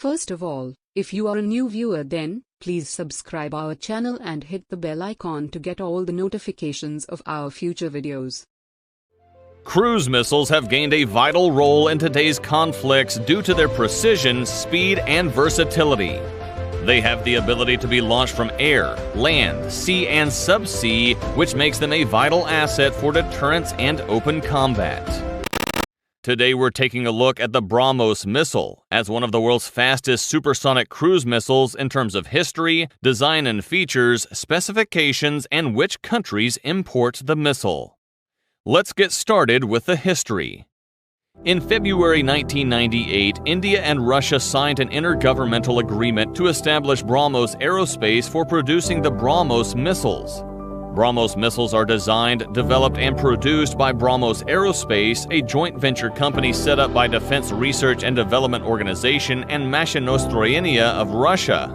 First of all, if you are a new viewer, then please subscribe our channel and hit the bell icon to get all the notifications of our future videos. Cruise missiles have gained a vital role in today's conflicts due to their precision, speed, and versatility. They have the ability to be launched from air, land, sea, and subsea, which makes them a vital asset for deterrence and open combat. Today we're taking a look at the BrahMos missile as one of the world's fastest supersonic cruise missiles in terms of history, design and features, specifications, and which countries import the missile. Let's get started with the history. In February 1998, India and Russia signed an intergovernmental agreement to establish BrahMos Aerospace for producing the BrahMos missiles. BrahMos missiles are designed, developed, and produced by BrahMos Aerospace, a joint venture company set up by Defense Research and Development Organization and Mashinostroyenia of Russia.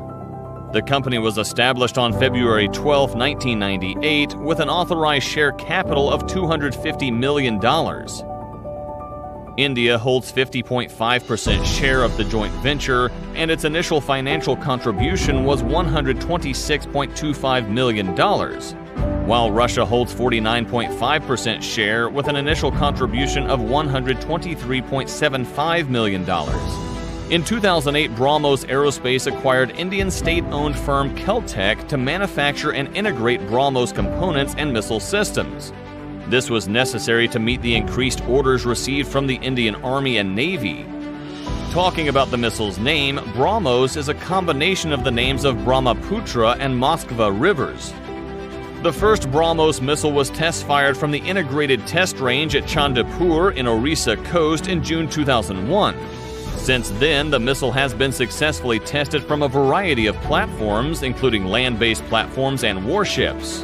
The company was established on February 12, 1998, with an authorized share capital of $250 million. India holds 50.5% share of the joint venture, and its initial financial contribution was $126.25 million, while Russia holds 49.5% share with an initial contribution of $123.75 million. In 2008, BrahMos Aerospace acquired Indian state-owned firm Keltec to manufacture and integrate BrahMos components and missile systems. This was necessary to meet the increased orders received from the Indian Army and Navy. Talking about the missile's name, BrahMos is a combination of the names of Brahmaputra and Moskva rivers. The first BrahMos missile was test-fired from the Integrated Test Range at Chandipur in Orissa coast in June 2001. Since then, the missile has been successfully tested from a variety of platforms, including land-based platforms and warships.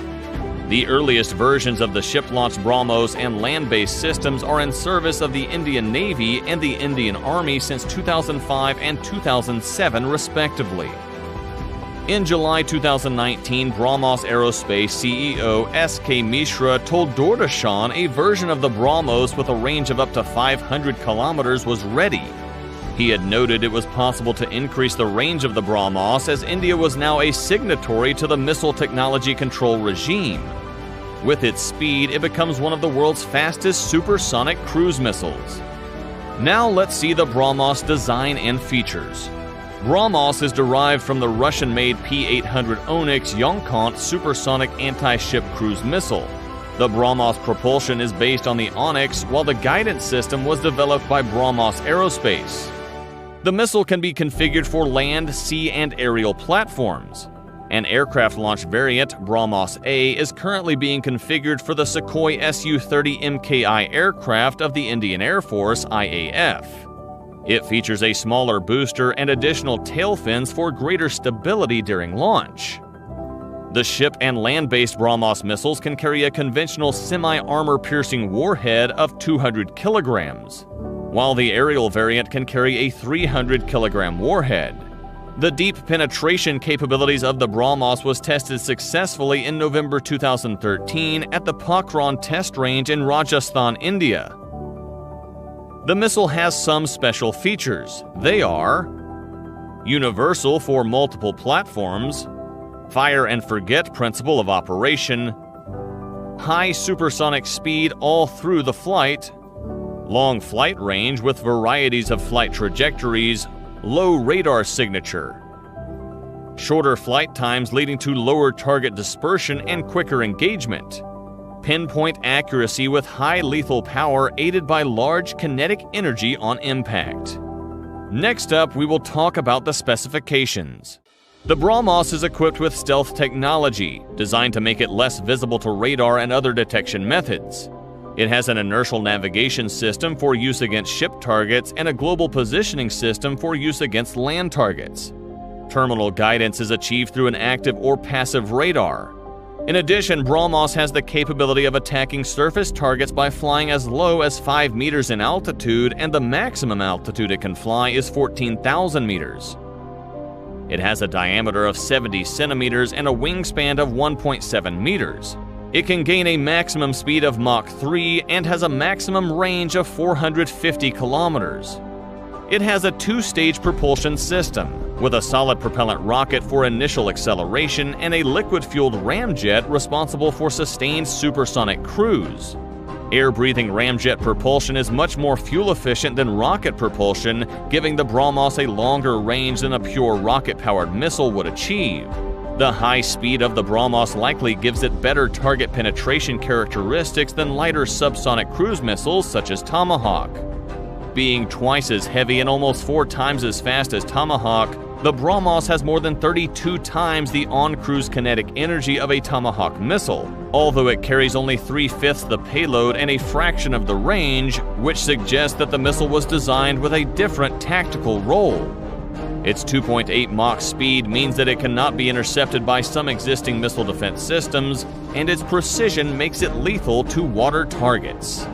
The earliest versions of the ship-launched BrahMos and land-based systems are in service of the Indian Navy and the Indian Army since 2005 and 2007, respectively. In July 2019, BrahMos Aerospace CEO S.K. Mishra told Doordarshan a version of the BrahMos with a range of up to 500 kilometers was ready. He had noted it was possible to increase the range of the BrahMos as India was now a signatory to the Missile Technology Control Regime. With its speed, it becomes one of the world's fastest supersonic cruise missiles. Now let's see the BrahMos design and features. BrahMos is derived from the Russian-made P-800 Onyx Yonkont supersonic anti-ship cruise missile. The BrahMos propulsion is based on the Onyx, while the guidance system was developed by BrahMos Aerospace. The missile can be configured for land, sea, and aerial platforms. An aircraft launch variant, BrahMos-A, is currently being configured for the Sukhoi Su-30 MKI aircraft of the Indian Air Force, IAF. It features a smaller booster and additional tail fins for greater stability during launch. The ship and land-based BrahMos missiles can carry a conventional semi-armor-piercing warhead of 200 kilograms, while the aerial variant can carry a 300-kilogram warhead. The deep penetration capabilities of the BrahMos was tested successfully in November 2013 at the Pokhran Test Range in Rajasthan, India. The missile has some special features. They are universal for multiple platforms, fire and forget principle of operation, high supersonic speed all through the flight, long flight range with varieties of flight trajectories, low radar signature, shorter flight times leading to lower target dispersion and quicker engagement, pinpoint accuracy with high lethal power aided by large kinetic energy on impact. Next up, we will talk about the specifications. The BrahMos is equipped with stealth technology, designed to make it less visible to radar and other detection methods. It has an inertial navigation system for use against ship targets and a global positioning system for use against land targets. Terminal guidance is achieved through an active or passive radar. In addition, BrahMos has the capability of attacking surface targets by flying as low as 5 meters in altitude, and the maximum altitude it can fly is 14,000 meters. It has a diameter of 70 centimeters and a wingspan of 1.7 meters. It can gain a maximum speed of Mach 3 and has a maximum range of 450 kilometers. It has a two-stage propulsion system, with a solid propellant rocket for initial acceleration and a liquid-fueled ramjet responsible for sustained supersonic cruise. Air-breathing ramjet propulsion is much more fuel-efficient than rocket propulsion, giving the BrahMos a longer range than a pure rocket-powered missile would achieve. The high speed of the BrahMos likely gives it better target penetration characteristics than lighter subsonic cruise missiles such as Tomahawk. Being twice as heavy and almost 4 times as fast as Tomahawk, the BrahMos has more than 32 times the on-cruise kinetic energy of a Tomahawk missile, although it carries only 3/5 the payload and a fraction of the range, which suggests that the missile was designed with a different tactical role. Its 2.8 Mach speed means that it cannot be intercepted by some existing missile defense systems, and its precision makes it lethal to water targets.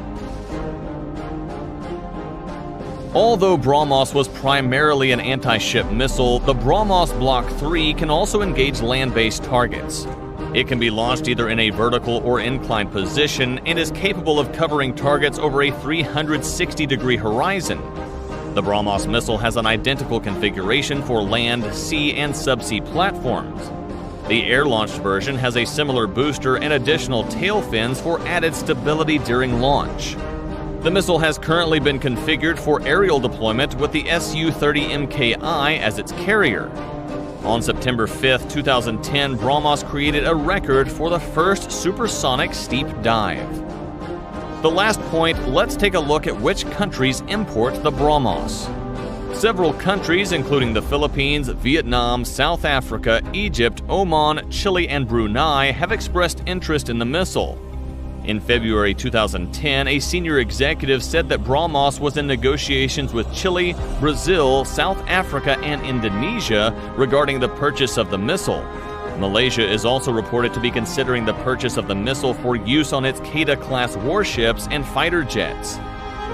Although BrahMos was primarily an anti-ship missile, the BrahMos Block 3 can also engage land-based targets. It can be launched either in a vertical or inclined position and is capable of covering targets over a 360-degree horizon. The BrahMos missile has an identical configuration for land, sea, and subsea platforms. The air-launched version has a similar booster and additional tail fins for added stability during launch. The missile has currently been configured for aerial deployment with the Su-30MKI as its carrier. On September 5, 2010, BrahMos created a record for the first supersonic steep dive. The last point, let's take a look at which countries import the BrahMos. Several countries, including the Philippines, Vietnam, South Africa, Egypt, Oman, Chile, and Brunei, have expressed interest in the missile. In February 2010, a senior executive said that BrahMos was in negotiations with Chile, Brazil, South Africa, and Indonesia regarding the purchase of the missile. Malaysia is also reported to be considering the purchase of the missile for use on its Kedah-class warships and fighter jets.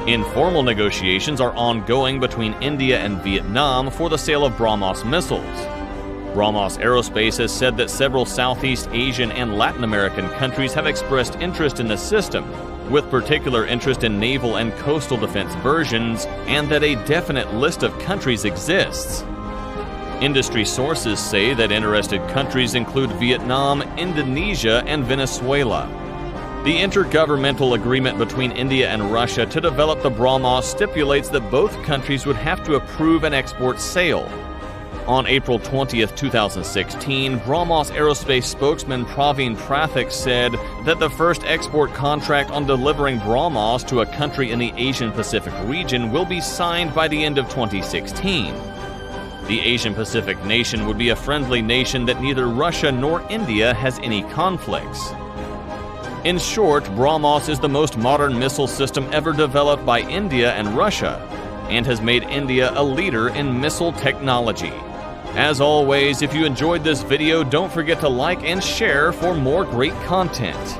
Informal negotiations are ongoing between India and Vietnam for the sale of BrahMos missiles. BrahMos Aerospace has said that several Southeast Asian and Latin American countries have expressed interest in the system, with particular interest in naval and coastal defense versions, and that a definite list of countries exists. Industry sources say that interested countries include Vietnam, Indonesia, and Venezuela. The intergovernmental agreement between India and Russia to develop the BrahMos stipulates that both countries would have to approve an export sale. On April 20, 2016, BrahMos Aerospace spokesman Praveen Prathik said that the first export contract on delivering BrahMos to a country in the Asian-Pacific region will be signed by the end of 2016. The Asian-Pacific nation would be a friendly nation that neither Russia nor India has any conflicts. In short, BrahMos is the most modern missile system ever developed by India and Russia, and has made India a leader in missile technology. As always, if you enjoyed this video, don't forget to like and share for more great content.